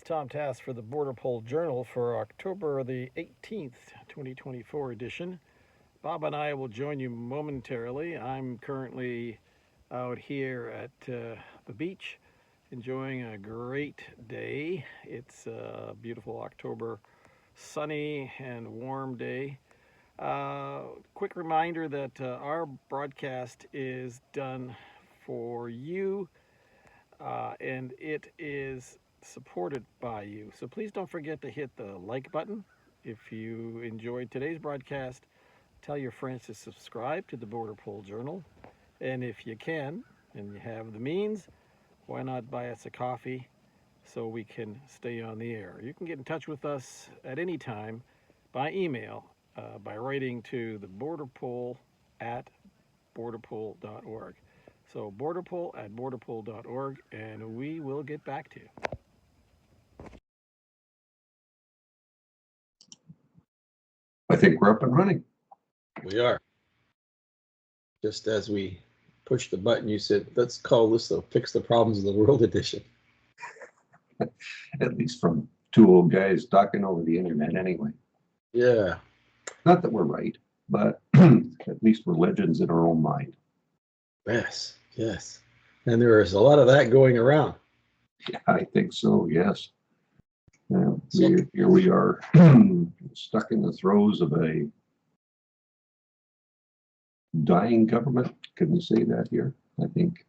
Tom Tass for the BORDERPOL Journal for October the 18th, 2024 edition. Bob and I will join you momentarily. I'm currently out here at the beach enjoying a great day. It's a beautiful October sunny and warm day. Quick reminder that our broadcast is done for you and it is supported by you. So please don't forget to hit the like button. If you enjoyed today's broadcast, tell your friends to subscribe to the BORDERPOL Journal. And if you can, and you have the means, why not buy us a coffee so we can stay on the air? You can get in touch with us at any time by email by writing to the BORDERPOL at borderpol.org. So borderpol at borderpol.org, and we will get back to you. I think we're up and running. We are. Just as we pushed the button, you said, let's call this the Fix the Problems of the World edition. At least from two old guys talking over the internet anyway. Yeah. Not that we're right, but at least we're legends in our own mind. Yes, yes. And there is a lot of that going around. Yeah, I think so, yes. Here we are stuck in the throes of a dying government. Can we say that here? I think.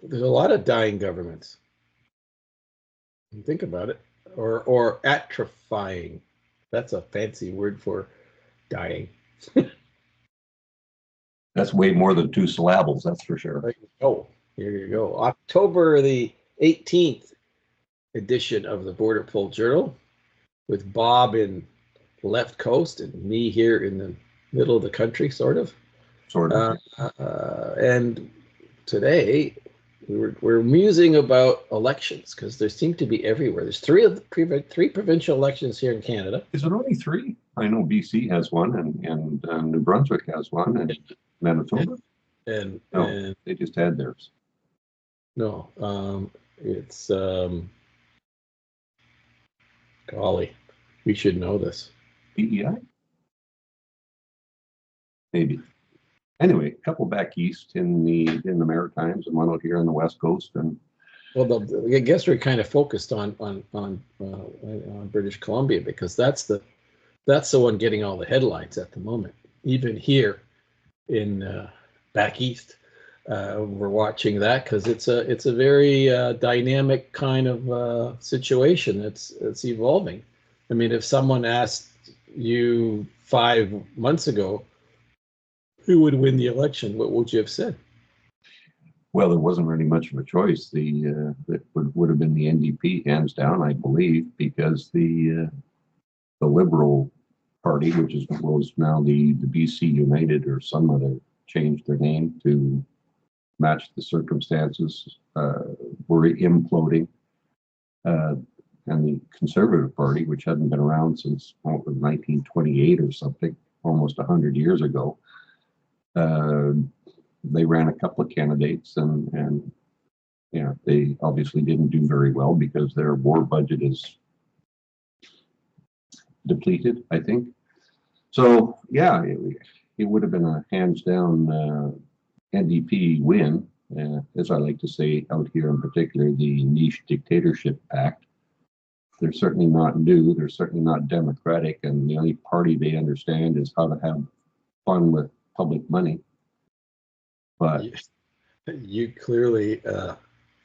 There's a lot of dying governments. Think about it. Or atrophying. That's a fancy word for dying. That's way more than two syllables, that's for sure. Oh, here you go. October the 18th edition of the BORDERPOL Journal with Bob in the left coast and me here in the middle of the country, sort of. And today we're musing about elections because there seem to be everywhere. There's three provincial elections here in Canada. Is it only three? I know BC has one, and New Brunswick has one, and Manitoba. And they just had theirs. No, it's golly, we should know this. PEI? Maybe. Anyway, a couple back east in the Maritimes and one out here on the West Coast. And well, I guess we're kind of focused on British Columbia because that's the one getting all the headlines at the moment. Even here in back east, we're watching that because it's a very dynamic kind of situation. It's evolving. I mean, if someone asked you 5 months ago who would win the election, what would you have said? Well, there wasn't really much of a choice. That would have been the NDP, hands down, I believe, because the Liberal Party, which was now the BC United or some other, changed their name to match the circumstances, were imploding. And the Conservative Party, which hadn't been around since 1928 or something, almost 100 years ago, they ran a couple of candidates and yeah, they obviously didn't do very well because their war budget is depleted, I think. So yeah, it would have been a hands down NDP win, as I like to say out here in particular, the Niche Dictatorship Act. They're certainly not new, they're certainly not democratic, and the only party they understand is how to have fun with public money. But you clearly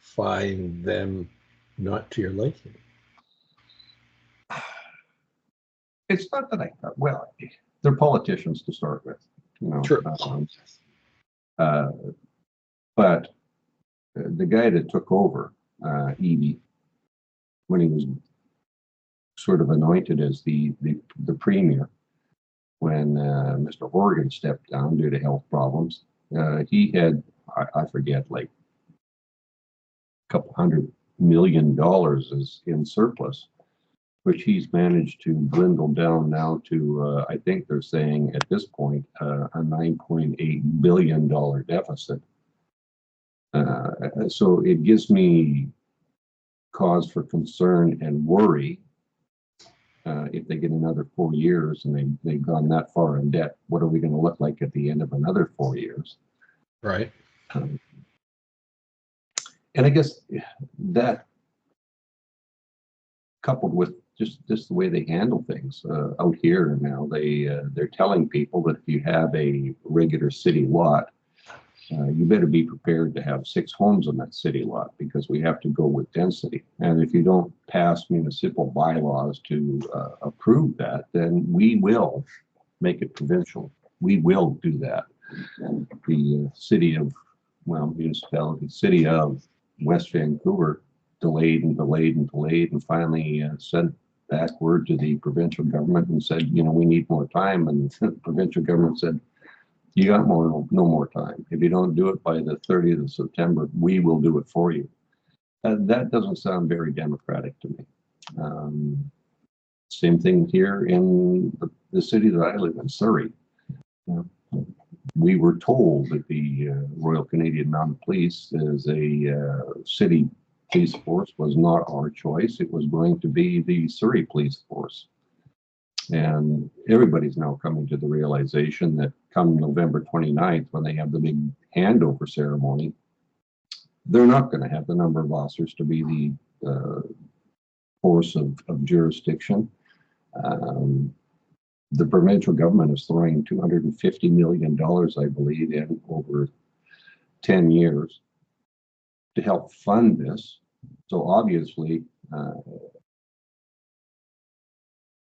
find them not to your liking. It's not that well, they're politicians to start with, you know. True. But the guy that took over, Evie, when he was sort of anointed as the premier, when Mr. Horgan stepped down due to health problems, he had, I forget, like a couple $100 million in surplus, which he's managed to dwindle down now to, I think they're saying at this point, a $9.8 billion deficit. So it gives me cause for concern and worry. If they get another 4 years and they've gone that far in debt, what are we going to look like at the end of another 4 years? Right. And I guess that, coupled with just the way they handle things out here now, they're telling people that if you have a regular city lot, you better be prepared to have 6 homes on that city lot, because we have to go with density. And if you don't pass municipal bylaws to approve that, then we will make it provincial. We will do that. The city of West Vancouver delayed and finally sent back word to the provincial government and said, we need more time. And the provincial government said, you got no more time. If you don't do it by the 30th of September, we will do it for you. That doesn't sound very democratic to me. Same thing here in the city that I live in, Surrey. We were told that the Royal Canadian Mounted Police as a city police force was not our choice. It was going to be the Surrey Police Force. And everybody's now coming to the realization that come November 29th, when they have the big handover ceremony, they're not going to have the number of officers to be the force of jurisdiction. The provincial government is throwing $250 million, I believe, in over 10 years to help fund this. So obviously,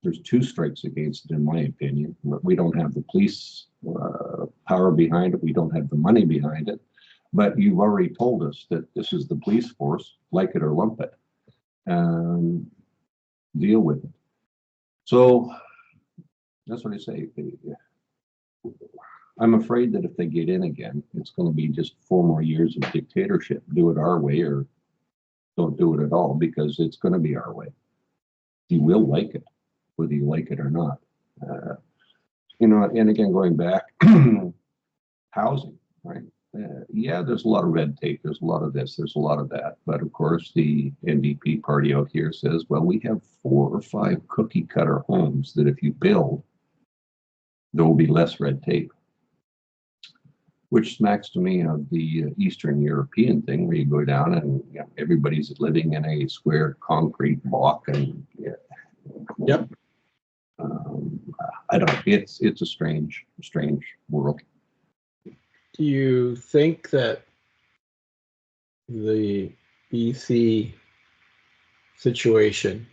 there's 2 strikes against it, in my opinion. We don't have the police power behind it. We don't have the money behind it. But you've already told us that this is the police force, like it or lump it. Deal with it. So that's what I say. I'm afraid that if they get in again, it's going to be just 4 more years of dictatorship. Do it our way or don't do it at all, because it's going to be our way. You will like it, whether you like it or not. And again, going back, housing, right? Yeah, there's a lot of red tape. There's a lot of this. There's a lot of that. But of course, the NDP party out here says, well, we have 4 or 5 cookie cutter homes that if you build, there will be less red tape. Which smacks to me of the Eastern European thing, where you go down and everybody's living in a square concrete block, and Yep. I don't know. It's a strange world. Do you think that the BC situation,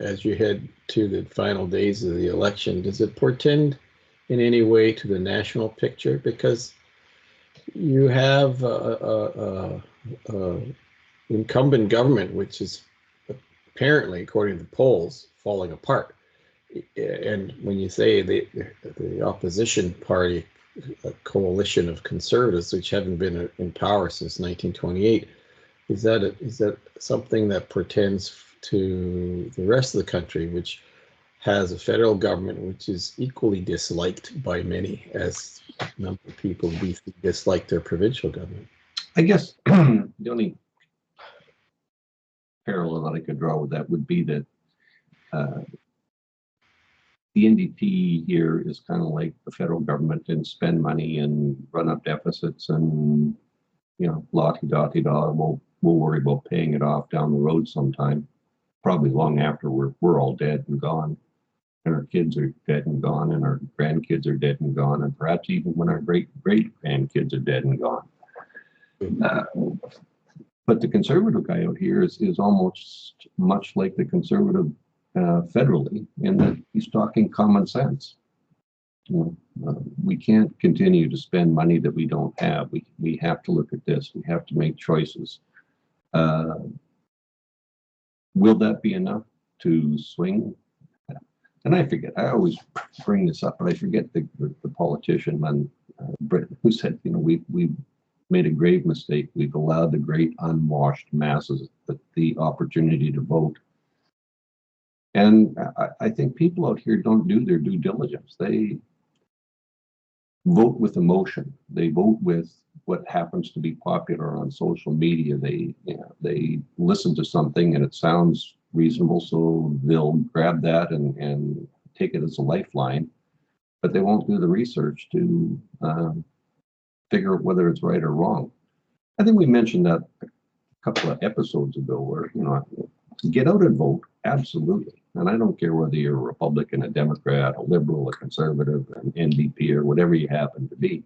as you head to the final days of the election, does it portend in any way to the national picture? Because you have incumbent government, which is apparently, according to the polls, falling apart. And when you say the opposition party, a coalition of conservatives, which haven't been in power since 1928, is that something that portends to the rest of the country, which has a federal government which is equally disliked by many as a number of people in BC dislike their provincial government? I guess the only parallel that I could draw with that would be that the NDP here is kind of like the federal government, and spend money and run up deficits and, la-di-da-di-da. We'll worry about paying it off down the road sometime, probably long after we're all dead and gone, and our kids are dead and gone, and our grandkids are dead and gone, and perhaps even when our great-great-grandkids are dead and gone. But the conservative guy out here is almost much like the conservative federally, in that he's talking common sense. We can't continue to spend money that we don't have. We have to look at this. We have to make choices. Will that be enough to swing? And I forget. I always bring this up, but I forget the politician man, Britain, who said, we've made a grave mistake. We've allowed the great unwashed masses the opportunity to vote. And I think people out here don't do their due diligence. vote with emotion. They vote with what happens to be popular on social media. They listen to something and it sounds reasonable, so they'll grab that and take it as a lifeline, but they won't do the research to figure out whether it's right or wrong. I think we mentioned that a couple of episodes ago where, get out and vote, absolutely. And I don't care whether you're a Republican, a Democrat, a liberal, a conservative, an NDP, or whatever you happen to be.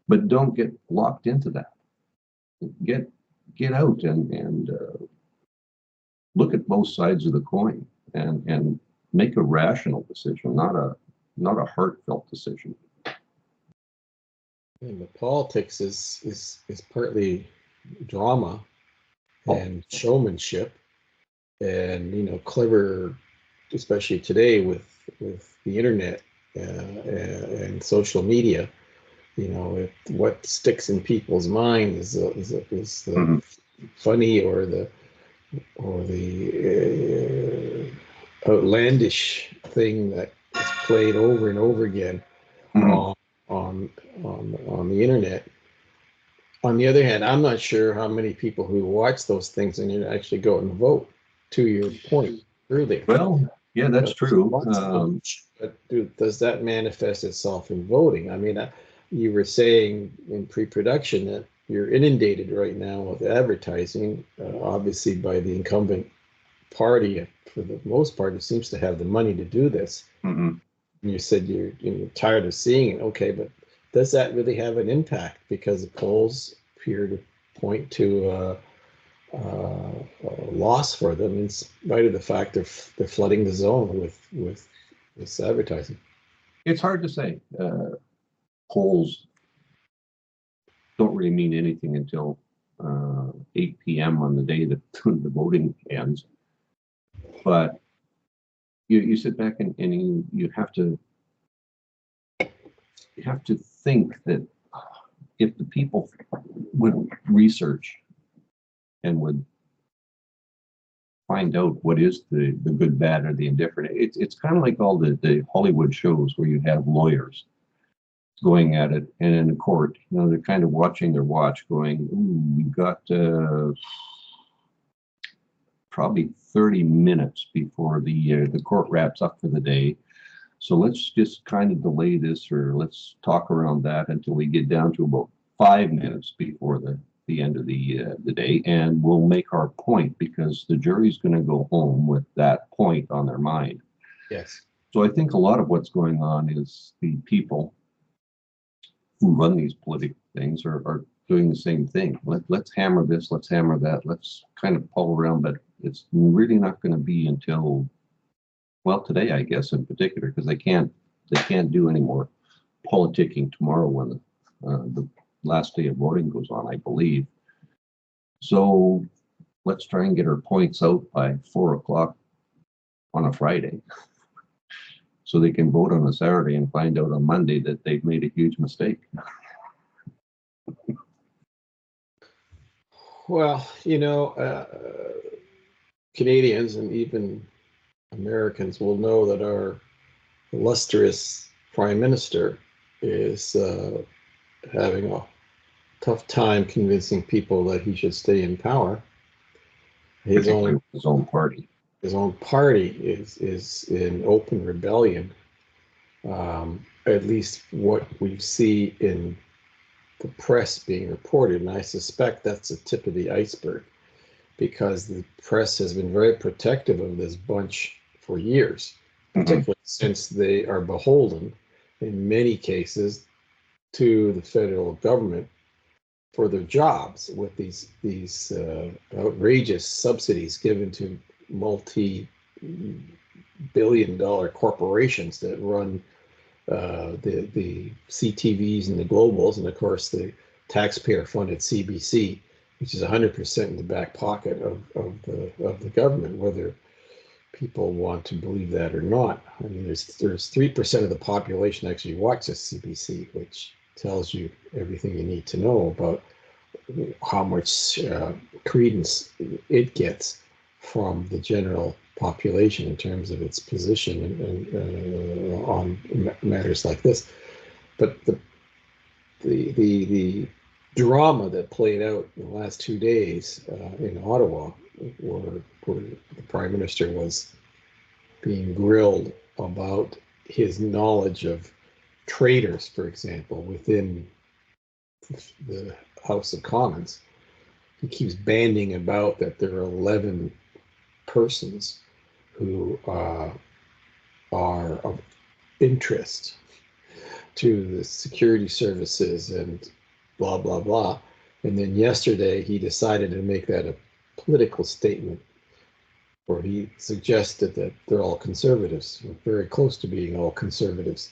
But don't get locked into that. Get out and look at both sides of the coin and make a rational decision, not a heartfelt decision. And the politics is partly drama and showmanship, and clever, especially today with the internet and social media. What sticks in people's mind is the funny or the outlandish thing that is played over and over again on the internet. On the other hand, I'm not sure how many people who watch those things and actually go and vote. To your point earlier. Well, yeah, that's true. But does that manifest itself in voting? I mean, you were saying in pre-production that you're inundated right now with advertising, obviously by the incumbent party. For the most part, it seems to have the money to do this. Mm-hmm. And you said you're tired of seeing it. Okay, but does that really have an impact? Because the polls appear to point to loss for them, in spite of the fact they're flooding the zone with this advertising. It's hard to say. Polls don't really mean anything until 8 p.m. on the day that the voting ends. But you sit back and you have to think that if the people would research and would find out what is the good, bad, or the indifferent. It's kind of like all the Hollywood shows where you have lawyers going at it, and in a court, they're kind of watching their watch, going, "Ooh, we've got probably 30 minutes before the court wraps up for the day. So let's just kind of delay this, or let's talk around that until we get down to about 5 minutes before the end of the day, and we'll make our point, because the jury's going to go home with that point on their mind." Yes. So I think a lot of what's going on is the people who run these political things are doing the same thing. Let's hammer this, let's hammer that, let's kind of pull around, but it's really not going to be until, well, today, I guess, in particular, because they can't do any more politicking tomorrow when the last day of voting goes on, I believe. So let's try and get our points out by 4 o'clock on a Friday, so they can vote on a Saturday and find out on Monday that they've made a huge mistake. Well, Canadians and even Americans will know that our illustrious Prime Minister is having a tough time convincing people that he should stay in power. His own party. His own party is in open rebellion. At least what we see in the press being reported, and I suspect that's the tip of the iceberg, because the press has been very protective of this bunch for years, particularly since they are beholden, in many cases, to the federal government for their jobs, with these outrageous subsidies given to multi-billion-dollar corporations that run the CTVs and the Globals, and of course the taxpayer-funded CBC, which is 100% in the back pocket of the government, whether people want to believe that or not. I mean, there's 3% of the population actually watches CBC, which tells you everything you need to know about how much credence it gets from the general population in terms of its position on matters like this. but the drama that played out in the last 2 days in Ottawa, where the Prime Minister was being grilled about his knowledge of traitors, for example, within the House of Commons. He keeps banding about that there are 11 persons who are of interest to the security services and blah, blah, blah. And then yesterday he decided to make that a political statement, where he suggested that they're all conservatives, very close to being all conservatives.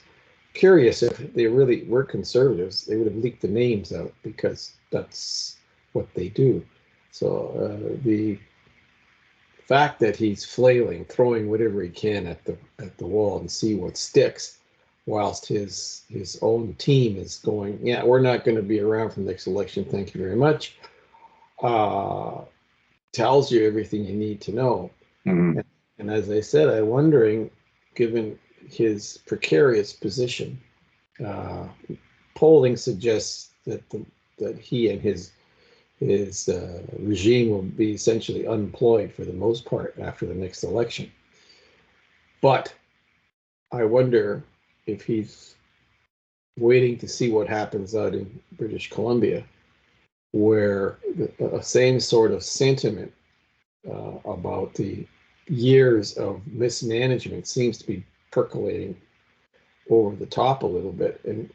Curious, if they really were conservatives, they would have leaked the names out, because that's what they do. So the fact that he's flailing, throwing whatever he can at the wall and see what sticks, whilst his own team is going, yeah, we're not going to be around for the next election, thank you very much, tells you everything you need to know. Mhm. And as I said, I'm wondering, given his precarious position, polling suggests that he and his regime will be essentially unemployed for the most part after the next election. But I wonder if he's waiting to see what happens out in British Columbia, where the same sort of sentiment about the years of mismanagement seems to be percolating over the top a little bit, and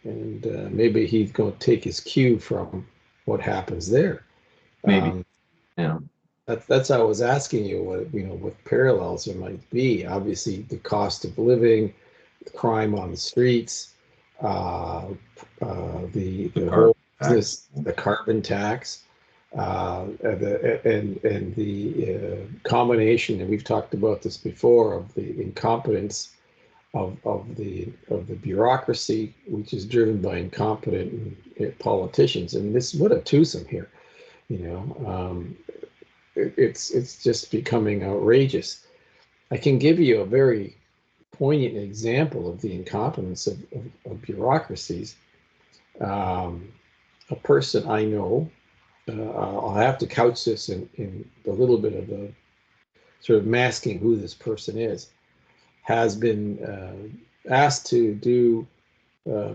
maybe he's going to take his cue from what happens there. Maybe. Yeah. That's how I was asking you what parallels there might be. Obviously, the cost of living, the crime on the streets, the whole business, the carbon tax, and the combination, and we've talked about this before, of the incompetence of the bureaucracy, which is driven by incompetent politicians. And this, what a twosome here, it's just becoming outrageous. I can give you a very poignant example of the incompetence of bureaucracies. A person I know, I'll have to couch this in a little bit of a sort of masking who this person is, has been asked to do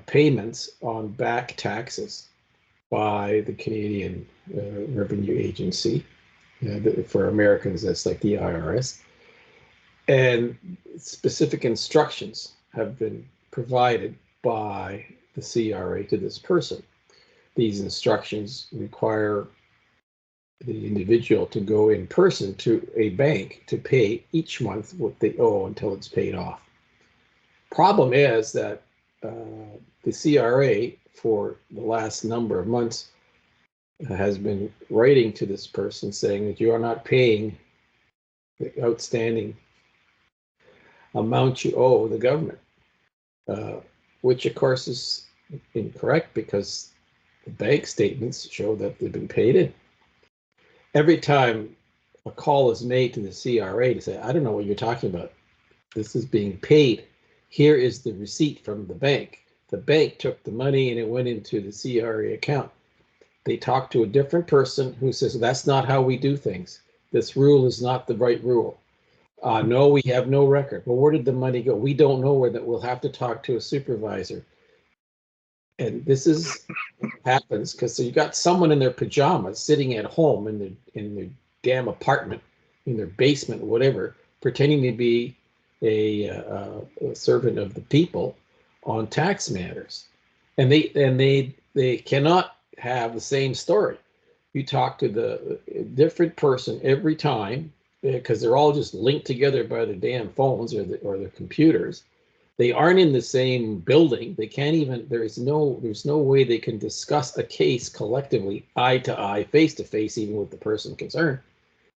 payments on back taxes by the Canadian Revenue Agency. For Americans, that's like the IRS. And specific instructions have been provided by the CRA to this person. These instructions require the individual to go in person to a bank to pay each month what they owe until it's paid off. Problem is that the CRA, for the last number of months, has been writing to this person saying that you are not paying the outstanding amount you owe the government, which of course is incorrect, because the bank statements show that they've been paid in. Every time a call is made to the CRA to say, I don't know what you're talking about, this is being paid, here is the receipt from the bank. The bank took the money and it went into the CRA account. They talk to a different person who says, that's not how we do things. This rule is not the right rule. No, we have no record. Well, where did the money go? We don't know where that. We'll have to talk to a supervisor. And this is happens because you got someone in their pajamas sitting at home in their damn apartment, in their basement, whatever, pretending to be a servant of the people on tax matters, and they cannot have the same story. You talk to the different person every time, because they're all just linked together by their damn phones or their computers. They aren't in the same building. They can't even, there's no way they can discuss a case collectively, eye to eye, face to face, even with the person concerned.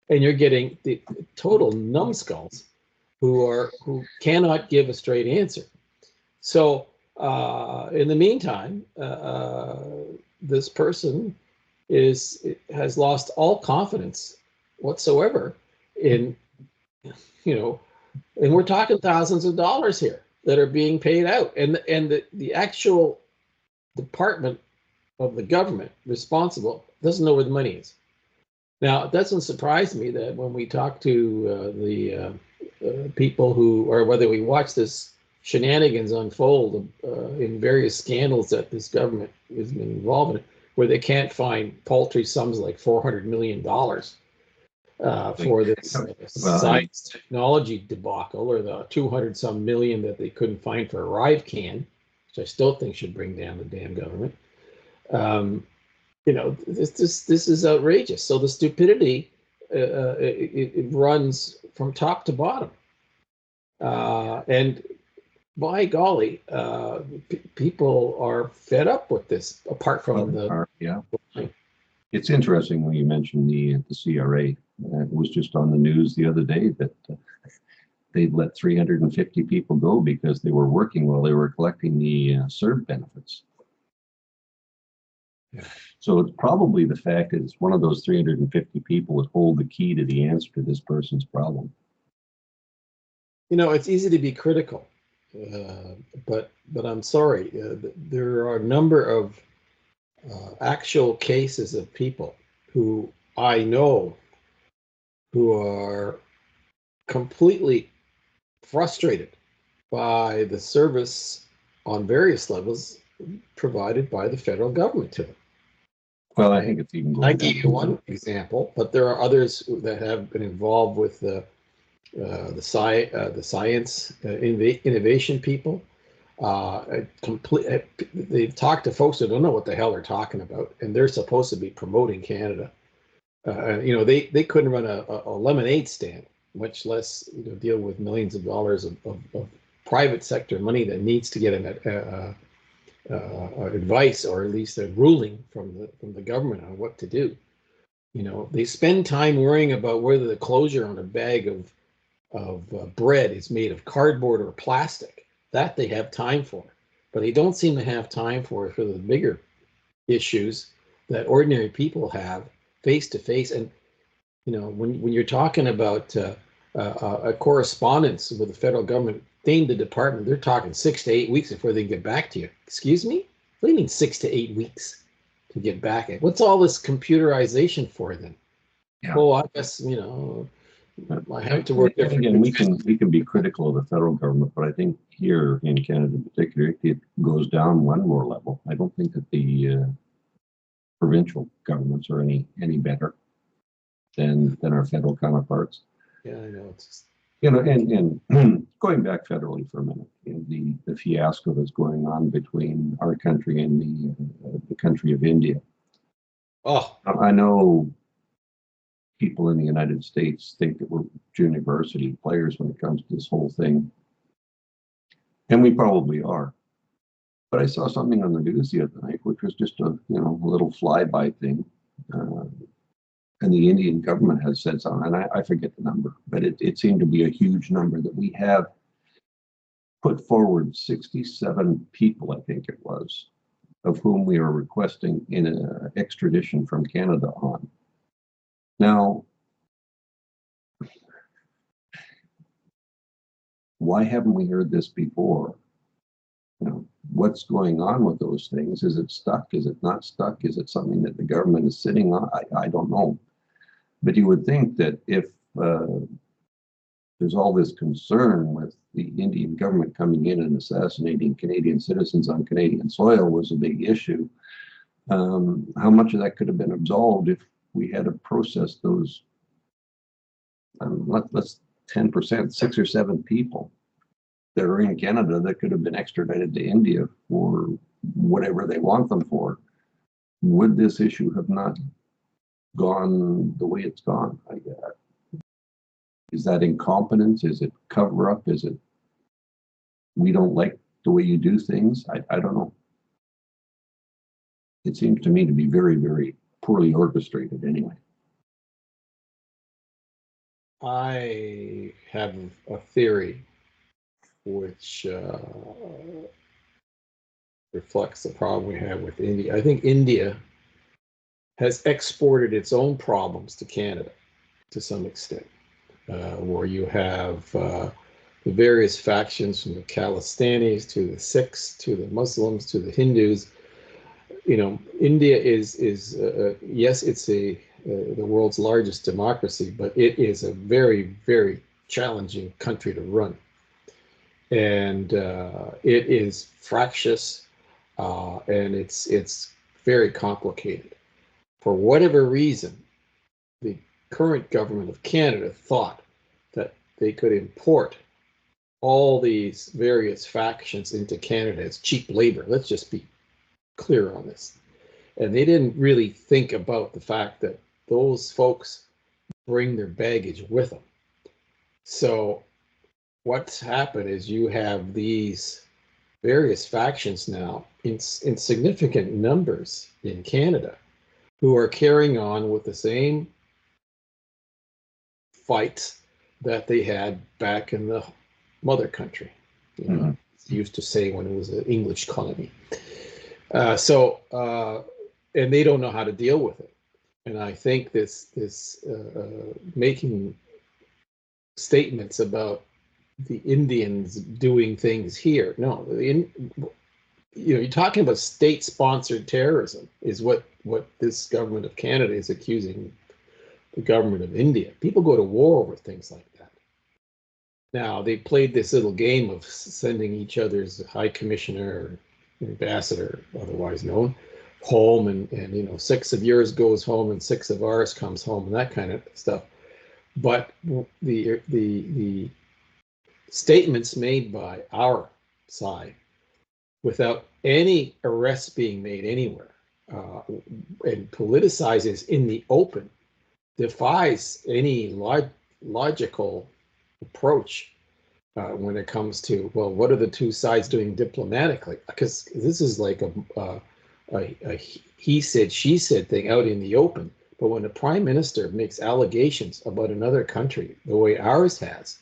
And you're getting the total numbskulls who cannot give a straight answer. So in the meantime, this person has lost all confidence whatsoever in, and we're talking thousands of dollars here that are being paid out, and the actual department of the government responsible doesn't know where the money is. Now, it doesn't surprise me that when we talk to the people who, or whether we watch this shenanigans unfold in various scandals that this government has been involved in, where they can't find paltry sums like $400 million for this science technology debacle, or the 200 some million that they couldn't find for ArriveCan, which I still think should bring down the damn government. This is outrageous. So the stupidity it runs from top to bottom, and by golly, people are fed up with this. Apart from it's interesting when you mentioned the CRA. It was just on the news the other day that they'd let 350 people go because they were working while they were collecting the CERB benefits. Yeah. So it's probably the fact that it's one of those 350 people that hold the key to the answer to this person's problem. It's easy to be critical, but I'm sorry. There are a number of actual cases of people who I know who are completely frustrated by the service on various levels provided by the federal government to them. Well, I think it's even going. I gave you one example, but there are others that have been involved with the science innovation people. They've talked to folks that don't know what the hell they're talking about, and they're supposed to be promoting Canada. They couldn't run a lemonade stand, much less deal with millions of dollars of private sector money that needs to get an advice, or at least a ruling from the government on what to do. They spend time worrying about whether the closure on a bag of bread is made of cardboard or plastic. That they have time for, but they don't seem to have time for the bigger issues that ordinary people have face to face. And when you're talking about a correspondence with the federal government, the department, they're talking 6 to 8 weeks before they get back to you. Excuse me? What do you mean 6 to 8 weeks to get back at? What's all this computerization for then? Yeah. Well, I guess I have to work different. Again, we can be critical of the federal government, but I think here in Canada in particular, it goes down one more level. I don't think that the provincial governments are any better than our federal counterparts. Yeah, I know. It's just... and going back federally for a minute, the fiasco that's going on between our country and the country of India. Oh, I know people in the United States think that we're junior varsity players when it comes to this whole thing, and we probably are. But I saw something on the news the other night, which was just a little flyby thing, and the Indian government has said something, and I forget the number, but it seemed to be a huge number that we have put forward 67 people, I think it was, of whom we are requesting in an extradition from Canada on. Now, why haven't we heard this before? What's going on with those things? Is it stuck? Is it not stuck? Is it something that the government is sitting on? I don't know. But you would think that if there's all this concern with the Indian government coming in and assassinating Canadian citizens on Canadian soil was a big issue, how much of that could have been absolved if we had to process those, let's 10%, 6 or 7 people that are in Canada that could have been extradited to India for whatever they want them for. Would this issue have not gone the way it's gone? Is that incompetence? Is it cover up? Is it we don't like the way you do things? I don't know. It seems to me to be very, very poorly orchestrated anyway. I have a theory which reflects the problem we have with India. I think India has exported its own problems to Canada to some extent, where you have the various factions, from the Khalistanis to the Sikhs to the Muslims to the Hindus, India is yes, it's the world's largest democracy, but it is a very, very challenging country to run, and it is fractious, and it's very complicated. For whatever reason, the current government of Canada thought that they could import all these various factions into Canada as cheap labor. Let's just be clear on this. And they didn't really think about the fact that those folks bring their baggage with them. So what's happened is you have these various factions now in significant numbers in Canada who are carrying on with the same fights that they had back in the mother country, used to say when it was an English colony. And they don't know how to deal with it. And I think this making statements about the Indians doing things here. No, you're talking about state-sponsored terrorism is what this government of Canada is accusing the government of India. People go to war over things like that. Now, they played this little game of sending each other's high commissioner or ambassador, otherwise known, home, and 6 of yours goes home and 6 of ours comes home, and that kind of stuff. But the statements made by our side, without any arrests being made anywhere, and politicizes in the open, defies any logical approach when it comes to, well, what are the two sides doing diplomatically? Because this is like a he said, she said thing out in the open. But when the prime minister makes allegations about another country, the way ours has,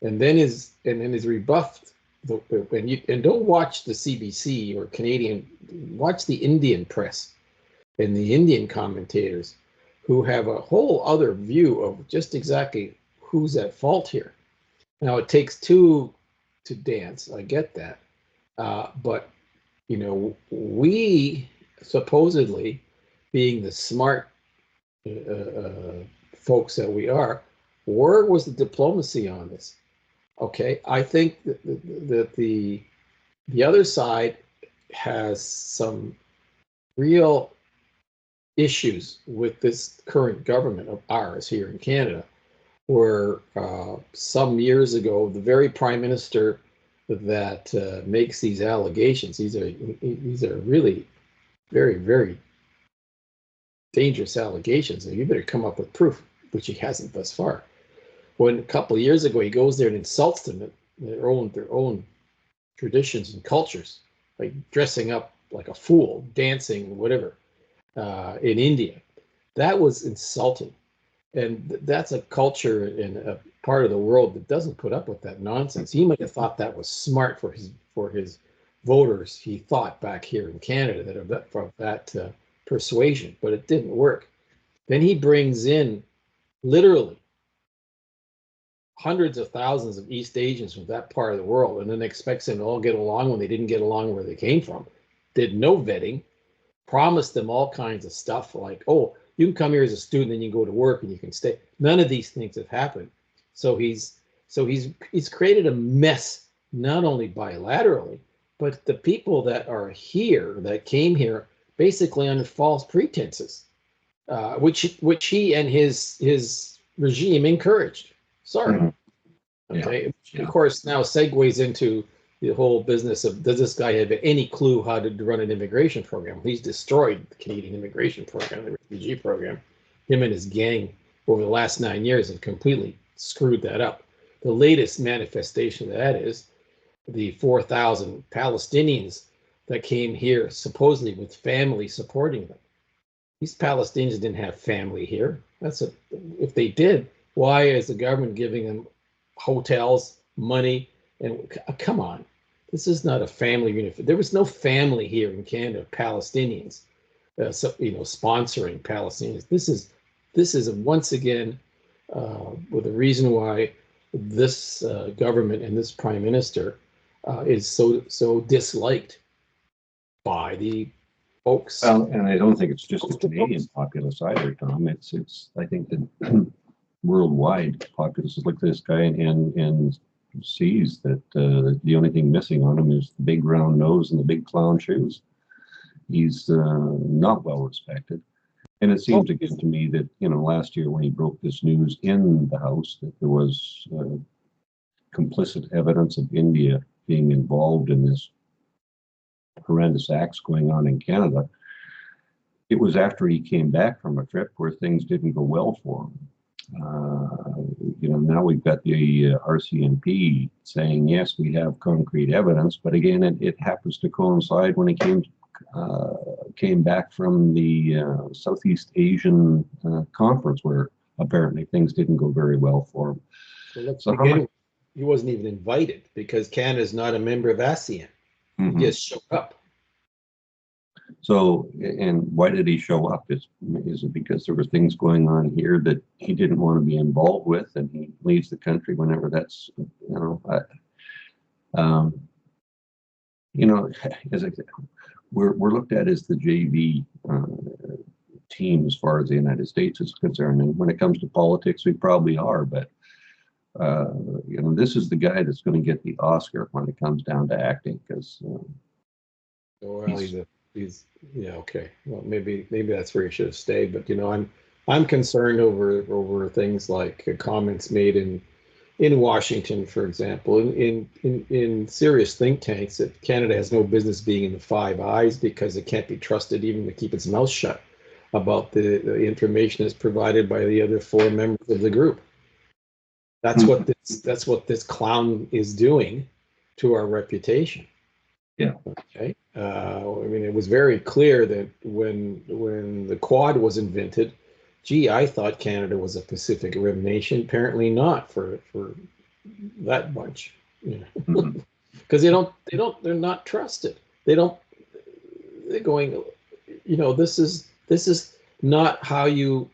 and then is rebuffed, and don't watch the CBC or Canadian, watch the Indian press and the Indian commentators who have a whole other view of just exactly who's at fault here. Now, it takes two to dance. I get that. But, we supposedly, being the smart folks that we are, where was the diplomacy on this? Okay, I think that the other side has some real issues with this current government of ours here in Canada, where some years ago, the very prime minister that makes these allegations, these are really very, very dangerous allegations, and you better come up with proof, which he hasn't thus far. When a couple of years ago he goes there and insults them, their own traditions and cultures, like dressing up like a fool, dancing, whatever, in India, that was insulting. And that's a culture in a part of the world that doesn't put up with that nonsense. He might have thought that was smart for his voters. He thought back here in Canada that of that persuasion, but it didn't work. Then he brings in literally hundreds of thousands of East Asians from that part of the world, and then expects them to all get along when they didn't get along where they came from. Did no vetting, promised them all kinds of stuff like, oh, you can come here as a student, then you can go to work and you can stay. None of these things have happened. So he's created a mess, not only bilaterally, but the people that are here, that came here, basically under false pretenses, which he and his regime encouraged. Sorry. Mm-hmm. Okay. Yeah. Of course, now segues into the whole business of, does this guy have any clue how to run an immigration program? He's destroyed the Canadian immigration program, the refugee program. Him and his gang over the last 9 years have completely screwed that up. The latest manifestation of that is the 4,000 Palestinians that came here supposedly with family supporting them. These Palestinians didn't have family here. If they did, why is the government giving them hotels, money? And come on, this is not a family unit. There was no family here in Canada, Palestinians, sponsoring Palestinians. This is once again with the reason why this government and this prime minister is so disliked by the folks. And I don't think it's just the Canadian populace either, Tom. It's I think that worldwide populace look at this guy and sees that the only thing missing on him is the big round nose and the big clown shoes. He's not well respected. And it seems again to me that, last year when he broke this news in the House that there was complicit evidence of India being involved in this horrendous acts going on in Canada, it was after he came back from a trip where things didn't go well for him. Now we've got the RCMP saying, yes, we have concrete evidence, but again, it happens to coincide when he came back from the Southeast Asian conference where apparently things didn't go very well for him. So let's begin. He wasn't even invited because Canada is not a member of ASEAN. He just showed up. So, and why did he show up? Is it because there were things going on here that he didn't want to be involved with, and he leaves the country whenever that's, as I said, we're looked at as the JV team as far as the United States is concerned, and when it comes to politics, we probably are. But this is the guy that's going to get the Oscar when it comes down to acting, because. He's okay. Well, maybe that's where he should have stayed. But I'm concerned over things like comments made in Washington, for example, in serious think tanks, that Canada has no business being in the Five Eyes because it can't be trusted even to keep its mouth shut about the information that's provided by the other four members of the group. That's what this clown is doing to our reputation. Yeah. Okay. It was very clear that when the Quad was invented, I thought Canada was a Pacific Rim nation. Apparently not for that bunch, because they're not trusted. They're going, this is not how you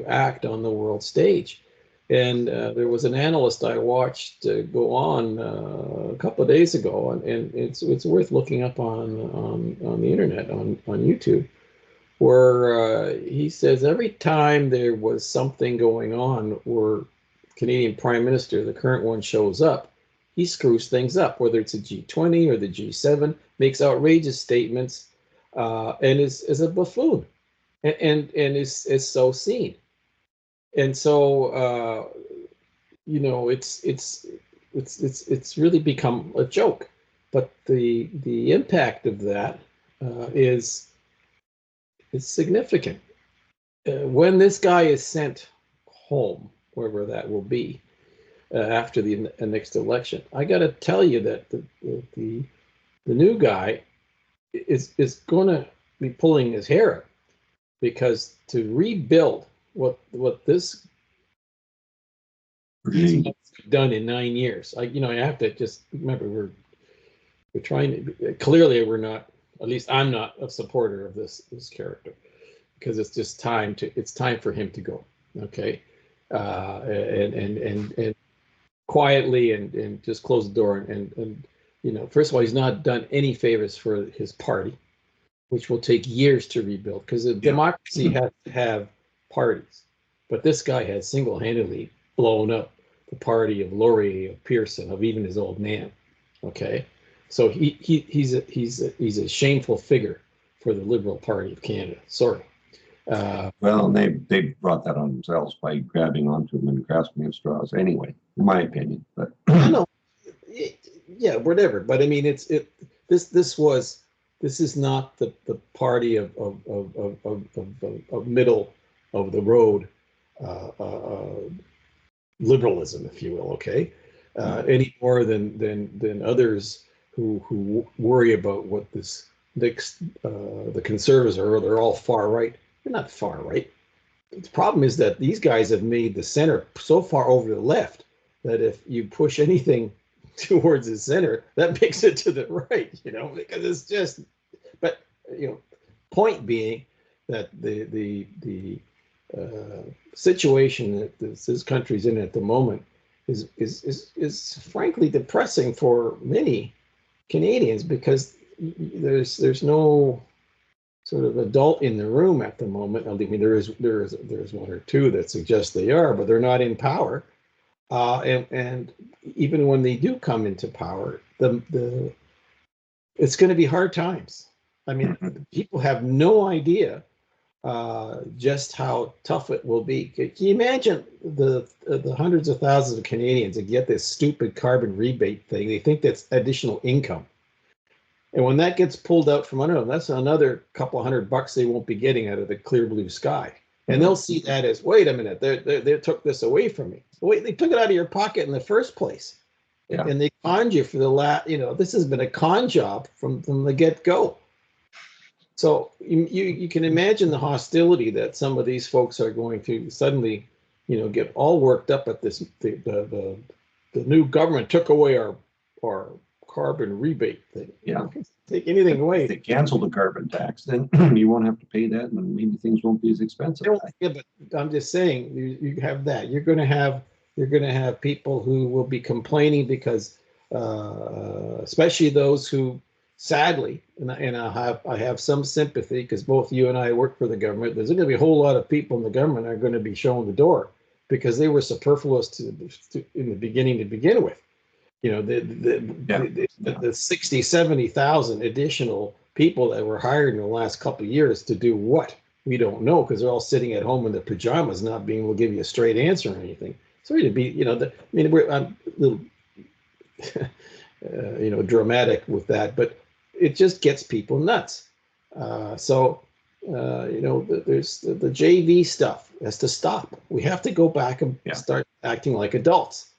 act on the world stage. And there was an analyst I watched go on a couple of days ago, and it's worth looking up on the internet, on YouTube, where he says every time there was something going on where Canadian Prime Minister, the current one, shows up, he screws things up, whether it's a G20 or the G7, makes outrageous statements, and is a buffoon, and is so seen. And so, it's really become a joke. But the impact of that is significant. When this guy is sent home, wherever that will be, after the next election, I got to tell you that the new guy is going to be pulling his hair out, because to rebuild what this regime done in 9 years, I have to just remember we're trying to, clearly we're not, at least I'm not a supporter of this character, because it's just time for him to go. Okay. And quietly and just close the door and first of all, he's not done any favors for his party, which will take years to rebuild, because a democracy has to have parties. But this guy has single-handedly blown up the party of Laurier, of Pearson, of even his old man. Okay, so he's a shameful figure for the Liberal Party of Canada. Sorry. Well, they brought that on themselves by grabbing onto them and grasping at straws. Anyway, in my opinion, but yeah, whatever. But I mean, this is not the party of middle of the road liberalism, if you will. Okay, any more than others who worry about what the conservatives are. They're all far right. They're not far right. The problem is that these guys have made the center so far over the left that if you push anything towards the center, that makes it to the right, because it's just, but, point being that the situation that this country's in at the moment is frankly depressing for many Canadians, because there's no sort of adult in the room at the moment. I mean, there's one or two that suggest they are, but they're not in power. And even when they do come into power, it's going to be hard times. I mean, people have no idea just how tough it will be. Can you imagine the hundreds of thousands of Canadians that get this stupid carbon rebate thing? They think that's additional income. And when that gets pulled out from under them, that's another couple $100 they won't be getting out of the clear blue sky. And they'll see that as, wait a minute, they took this away from me. Wait, they took it out of your pocket in the first place. Yeah. And they conned you for the last, this has been a con job from the get-go. So you can imagine the hostility that some of these folks are going to suddenly, get all worked up at this. The new government took away our carbon rebate thing. Yeah. Take anything away. If they cancel the carbon tax, then you won't have to pay that, and maybe things won't be as expensive. Yeah, but I'm just saying, you have that. You're going to have people who will be complaining because, especially those who, sadly, and I have some sympathy because both you and I work for the government. There's going to be a whole lot of people in the government that are going to be shown the door because they were superfluous in the beginning to begin with. The 60, 70,000 additional people that were hired in the last couple of years to do what? We don't know because they're all sitting at home in their pajamas, not being able to give you a straight answer or anything. Sorry to be, I'm a little, dramatic with that, but it just gets people nuts. There's the JV stuff has to stop. We have to go back and start acting like adults.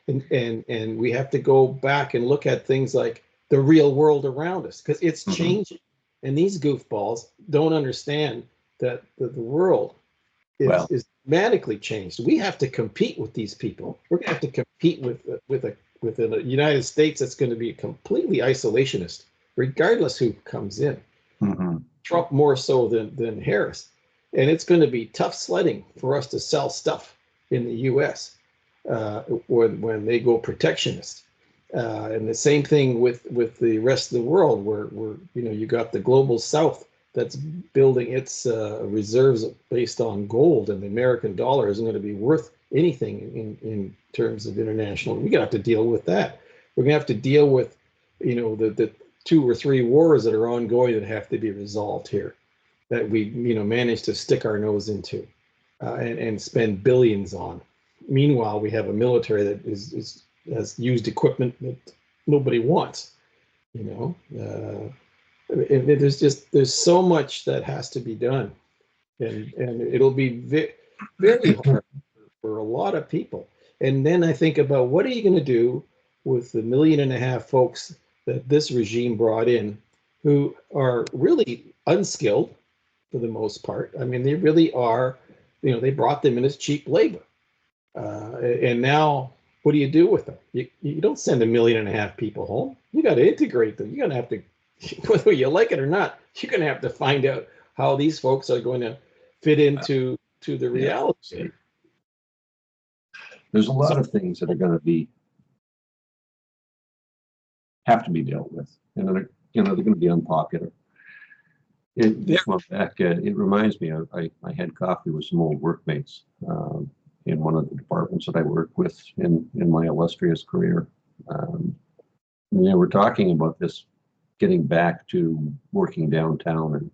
And we have to go back and look at things like the real world around us because it's changing. And these goofballs don't understand that the world is dramatically changed. We have to compete with these people. We're going to have to compete with a United States that's going to be completely isolationist, regardless who comes in. Trump more so than Harris. And it's going to be tough sledding for us to sell stuff in the U.S. When they go protectionist. And the same thing with the rest of the world where you got the global South that's building its reserves based on gold, and the American dollar isn't going to be worth anything in terms of international. We're going to have to deal with that. We're going to have to deal with the 2 or 3 wars that are ongoing that have to be resolved here that we managed to stick our nose into and spend billions on. Meanwhile, we have a military that has used equipment that nobody wants. There's so much that has to be done, and it'll be very hard for a lot of people. And then I think about what are you going to do with the 1.5 million folks that this regime brought in, who are really unskilled for the most part. I mean, they really are. They brought them in as cheap labor. And now, what do you do with them? You don't send 1.5 million people home. You got to integrate them. You're going to have to, whether you like it or not, you're going to have to find out how these folks are going to fit into the reality. There's a lot of things that are going to have to be dealt with, and they're going to be unpopular. It reminds me of I had coffee with some old workmates. In one of the departments that I worked with in my illustrious career. And they were talking about this getting back to working downtown.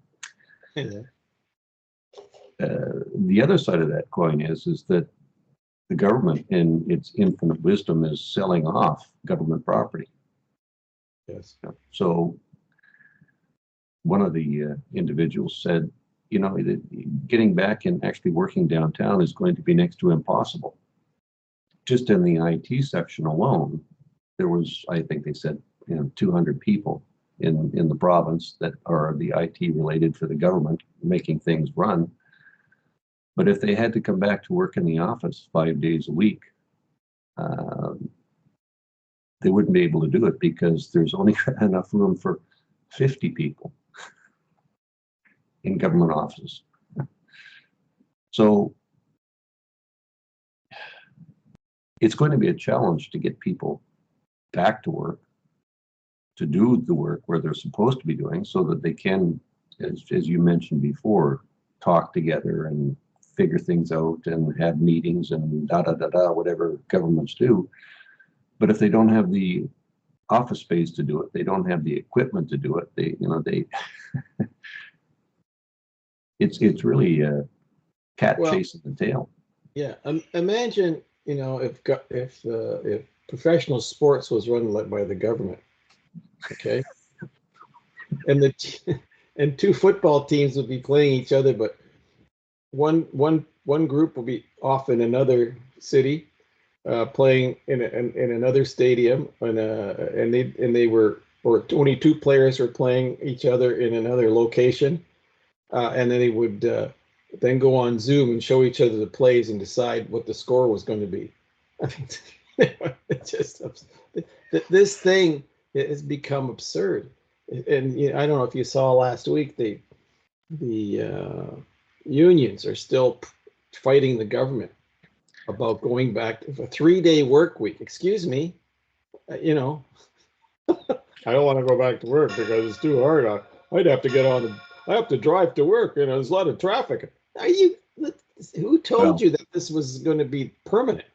And the other side of that coin is that the government, in its infinite wisdom, is selling off government property. Yes. So one of the individuals said, getting back and actually working downtown is going to be next to impossible. Just in the IT section alone, there was, I think they said, 200 people in the province that are the IT related for the government, making things run. But if they had to come back to work in the office 5 days a week, they wouldn't be able to do it because there's only enough room for 50 people in government offices. So it's going to be a challenge to get people back to work, to do the work where they're supposed to be doing, so that they can as you mentioned before, talk together and figure things out and have meetings and whatever governments do. But if they don't have the office space to do it, they don't have the equipment to do it. It's really a cat chasing the tail. Yeah, imagine if professional sports was run by the government, okay, and and two football teams would be playing each other, but one group will be off in another city, playing in another stadium, and they were, or only two players were playing each other in another location, and then they would then go on Zoom and show each other the plays and decide what the score was going to be. I mean, it's just this thing has become absurd. And I don't know if you saw last week, the unions are still fighting the government about going back to a 3-day work week. Excuse me, I don't want to go back to work because it's too hard. I'd have to I have to drive to work. There's a lot of traffic. Who told you that this was going to be permanent?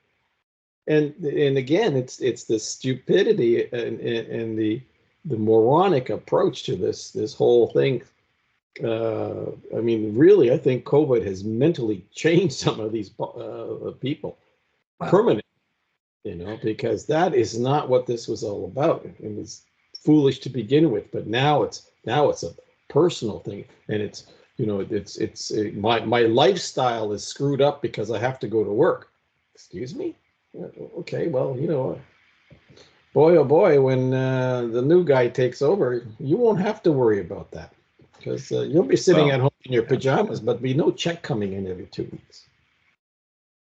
And again, it's the stupidity and the moronic approach to this whole thing. I mean, really, I think COVID has mentally changed some of these people permanently, because that is not what this was all about. It was foolish to begin with, but now it's a personal thing, and it's my lifestyle is screwed up because I have to go to work. Excuse me? Okay, well, boy oh boy, when the new guy takes over, you won't have to worry about that, because you'll be sitting at home in your pajamas, but be no check coming in every 2 weeks.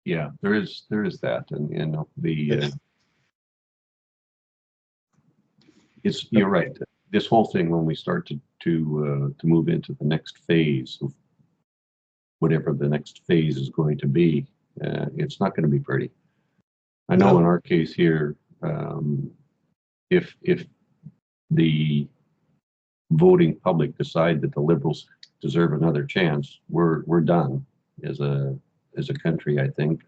Yeah, there is that, and you're right. This whole thing, when we start to move into the next phase of whatever the next phase is going to be, it's not going to be pretty. I know in our case here, if the voting public decide that the Liberals deserve another chance, we're done as a country. I think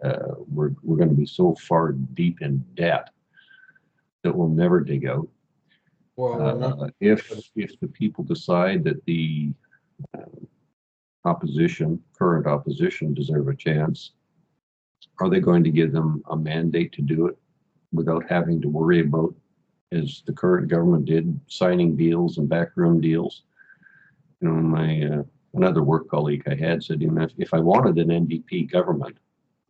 we're going to be so far deep in debt that we'll never dig out. Well, if the people decide that the current opposition, deserve a chance, are they going to give them a mandate to do it without having to worry about, as the current government did, signing deals and backroom deals? My another work colleague I had said, if I wanted an NDP government,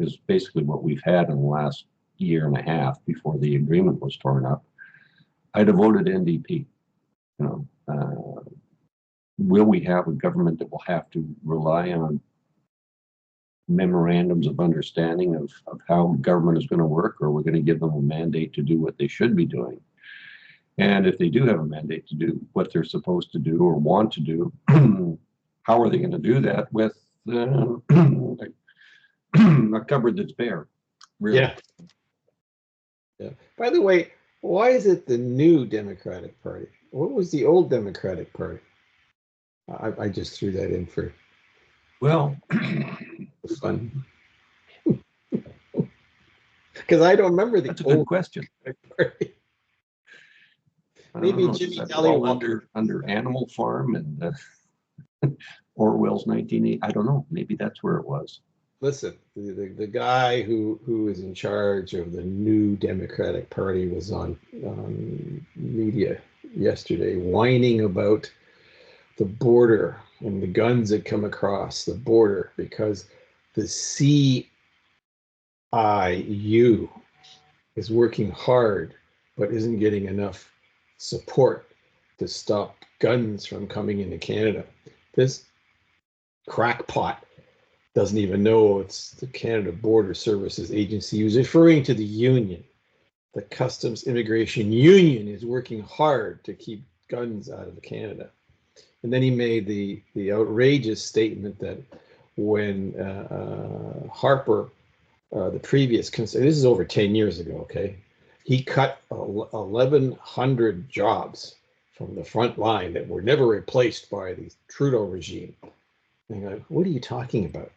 is basically what we've had in the last year and a half before the agreement was torn up, I'd have voted NDP. Will we have a government that will have to rely on memorandums of understanding of how government is going to work, or we're going to give them a mandate to do what they should be doing? And if they do have a mandate to do what they're supposed to do or want to do, how are they going to do that with a cupboard that's bare? Really? Yeah. By the way, why is it the new Democratic Party? What was the old Democratic Party? I just threw that in for fun. Because I don't remember the That's a good question. Party. Maybe Jimmy Tallywalker under Animal Farm and Orwell's 1980. I don't know. Maybe that's where it was. Listen, the guy who is in charge of the new Democratic Party was on media yesterday whining about the border and the guns that come across the border because the CIU is working hard but isn't getting enough support to stop guns from coming into Canada. This crackpot doesn't even know it's the Canada Border Services Agency. He was referring to the union. The Customs Immigration Union is working hard to keep guns out of Canada. And then he made the outrageous statement that when Harper, the previous, this is over 10 years ago, okay, he cut 1,100 jobs from the front line that were never replaced by the Trudeau regime. And you're like, what are you talking about?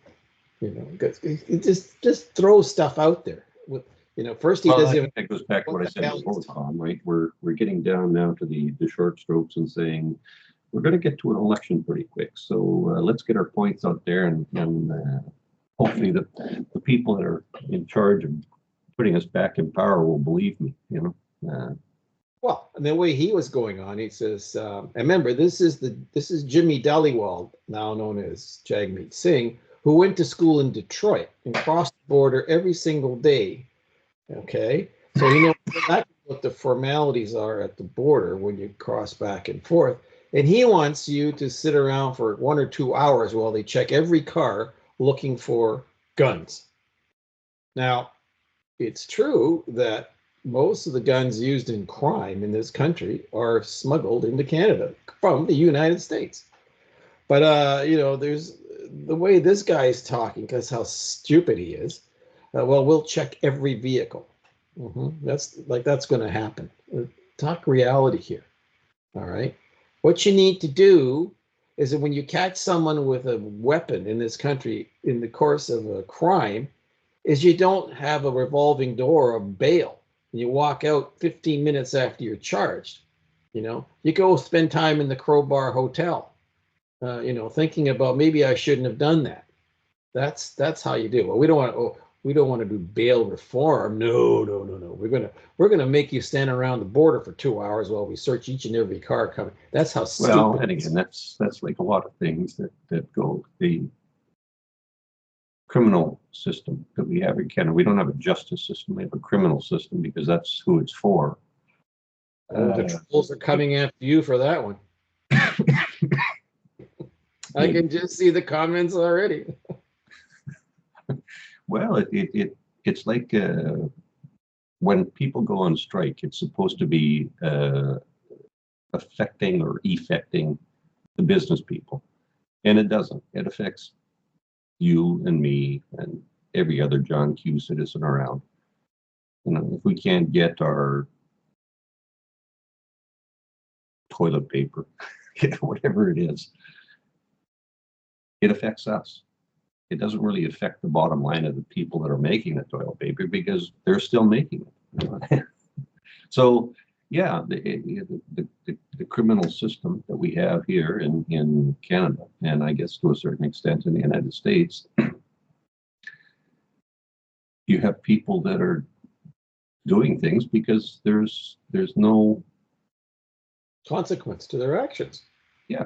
You know, because it just throws stuff out there. With, you know, first he Well, I doesn't. think that goes back to what I said hell before, he's talking. Tom, right? We're getting down now to the short strokes and saying we're going to get to an election pretty quick. So let's get our points out there, and hopefully the people that are in charge of putting us back in power will believe me, you know. Well, and the way he was going on, he says, and remember, this is Jimmy Dhaliwal, now known as Jagmeet Singh, who went to school in Detroit and crossed the border every single day. Okay, so he knows exactly what the formalities are at the border when you cross back and forth, and he wants you to sit around for 1 or 2 hours while they check every car looking for guns. Now, it's true that most of the guns used in crime in this country are smuggled into Canada from the United States. But you know, there's the way this guy is talking, because how stupid he is. Well, we'll check every vehicle. That's going to happen. Talk reality here. All right. What you need to do is that when you catch someone with a weapon in this country in the course of a crime, is you don't have a revolving door of bail. You walk out 15 minutes after you're charged. You know, you go spend time in the Crowbar Hotel, you know, thinking about maybe I shouldn't have done that. That's how you do it. Well, we don't want to do bail reform. No. We're gonna make you stand around the border for 2 hours while we search each and every car coming. That's how stupid. Well, and again, that's like a lot of things that go the criminal system that we have in Canada. We don't have a justice system. We have a criminal system because that's who it's for. The trolls are coming after you for that one. I can just see the comments already. Well, it's like when people go on strike, it's supposed to be affecting or effecting the business people, and it doesn't. It affects you and me and every other John Q citizen around. You know, if we can't get our toilet paper, you know, whatever it is, it affects us. It doesn't really affect the bottom line of the people that are making the toilet paper because they're still making it. So, yeah, the criminal system that we have here in Canada, and I guess to a certain extent in the United States, you have people that are doing things because there's no consequence to their actions. Yeah,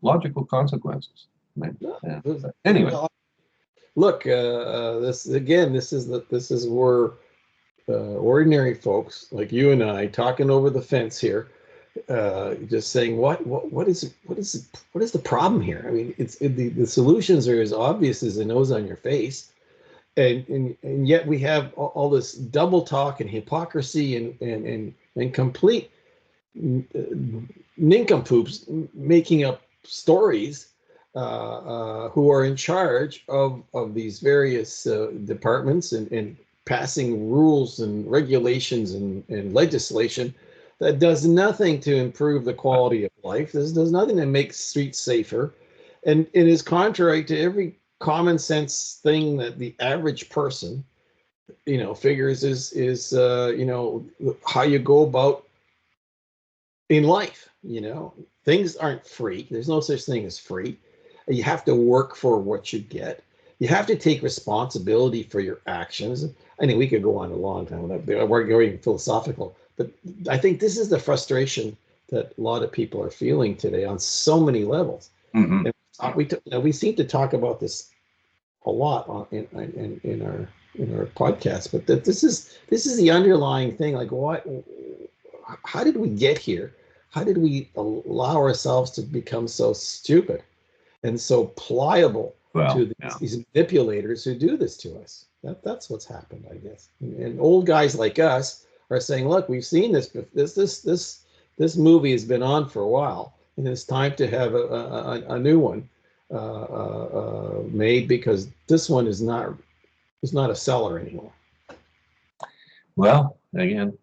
logical consequences. Right? Yeah. Anyway, look, this is where ordinary folks like you and I talking over the fence here, just saying what is the problem here? I mean, the solutions are as obvious as the nose on your face, and yet we have all this double talk and hypocrisy and complete nincompoops making up stories, who are in charge of these various departments and passing rules and regulations and legislation that does nothing to improve the quality of life. This does nothing to make streets safer, and it is contrary to every common sense thing that the average person, you know, figures is you know, how you go about in life. You know, things aren't free. There's no such thing as free. You have to work for what you get. You have to take responsibility for your actions. I mean, we could go on a long time with that. We're going philosophical, but I think this is the frustration that a lot of people are feeling today on so many levels. mm-hmm. And we seem to talk about this a lot in our podcast, but that this is the underlying thing. Like, what? How did we get here? How did we allow ourselves to become so stupid and so pliable to these manipulators who do this to us? That's what's happened, I guess. And old guys like us are saying, look, we've seen this movie has been on for a while, and it's time to have a new one made, because this one is not a seller anymore. Well, again,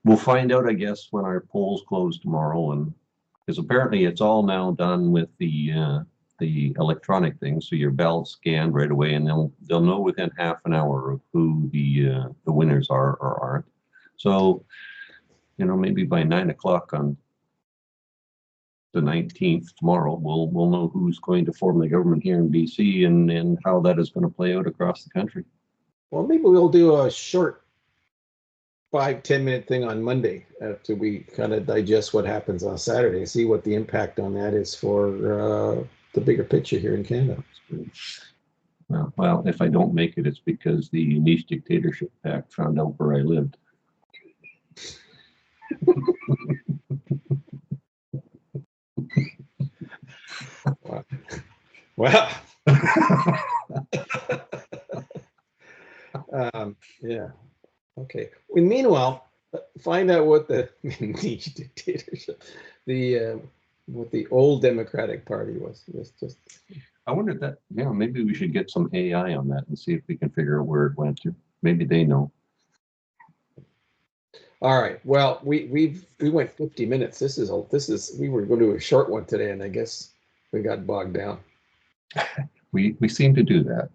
we'll find out, I guess, when our polls close tomorrow, and because apparently it's all now done with the electronic thing, so your ballot's scanned right away, and they'll know within half an hour of who the winners are or aren't. So, you know, maybe by 9 o'clock on the 19th tomorrow, we'll know who's going to form the government here in BC and how that is going to play out across the country. Well, maybe we'll do a short 5-10 minute thing on Monday after we kind of digest what happens on Saturday, see what the impact on that is for the bigger picture here in Canada. Well, if I don't make it, it's because the Niche Dictatorship Pact found out where I lived. Well, yeah. Okay. Well, meanwhile, find out what the niche dictatorship, what the old Democratic Party was. Just. I wonder if that, yeah, maybe we should get some AI on that and see if we can figure out where it went to. Maybe they know. All right. Well, we went 50 minutes. We were going to do a short one today, and I guess we got bogged down. We seem to do that.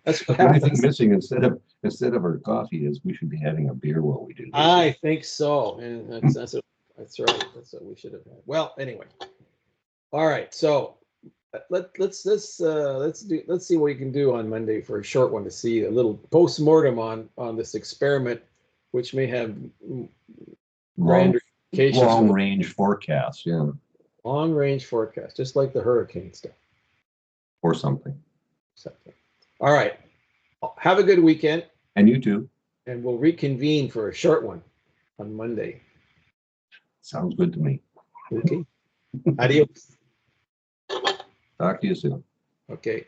That's what The only thing happens. missing instead of our coffee is we should be having a beer while we do this. I think so, and that's right. That's what we should have had. Well, anyway. All right. So let's see what we can do on Monday for a short one to see a little post-mortem on this experiment, which may have grander implications. Long range forecasts, yeah. Long range forecast, just like the hurricane stuff. Or something. All right. Have a good weekend. And you too. And we'll reconvene for a short one on Monday. Sounds good to me. Okay. Adios. Talk to you soon. Okay.